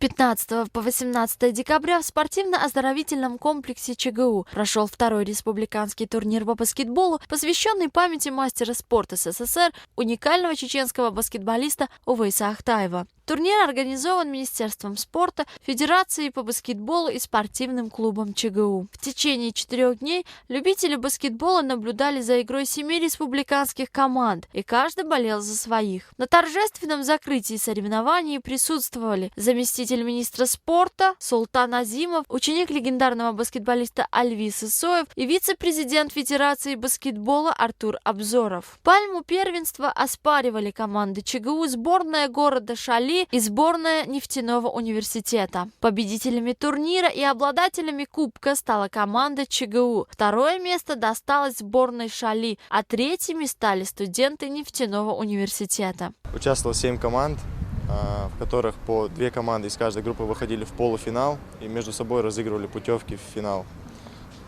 15 по 18 декабря в спортивно-оздоровительном комплексе ЧГУ прошел второй республиканский турнир по баскетболу, посвященный памяти мастера спорта СССР, уникального чеченского баскетболиста Увейса Ахтаева. Турнир организован Министерством спорта, Федерацией по баскетболу и спортивным клубом ЧГУ. В течение 4 дней любители баскетбола наблюдали за игрой 7 республиканских команд, и каждый болел за своих. На торжественном закрытии соревнований присутствовали заместитель министра спорта Султан Азимов, ученик легендарного баскетболиста Альвис Исоев и вице-президент Федерации баскетбола Артур Абзоров. Пальму первенства оспаривали команды ЧГУ, сборная города Шали и сборная нефтяного университета. Победителями турнира и обладателями кубка стала команда ЧГУ. Второе место досталось сборной Шали, а третьими стали студенты нефтяного университета. Участвовало 7 команд, в которых по 2 команды из каждой группы выходили в полуфинал и между собой разыгрывали путевки в финал.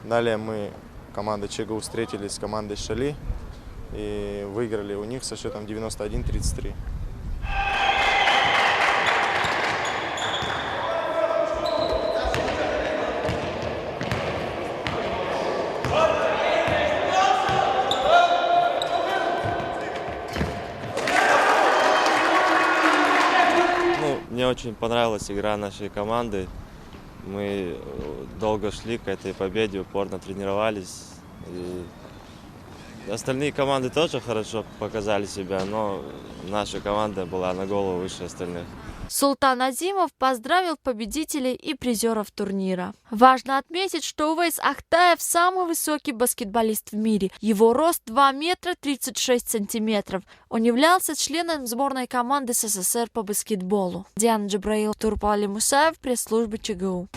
Далее мы, команда ЧГУ, встретились с командой Шали и выиграли у них со счетом 91-33. Мне очень понравилась игра нашей команды. Мы долго шли к этой победе, упорно тренировались. И остальные команды тоже хорошо показали себя, но наша команда была на голову выше остальных. Султан Азимов поздравил победителей и призеров турнира. Важно отметить, что Увейс Ахтаев самый высокий баскетболист в мире. Его рост 2 метра 36 сантиметров. Он являлся членом сборной команды СССР по баскетболу. Диана Джабраил, Турпали Мусаев, пресс-служба ЧГУ.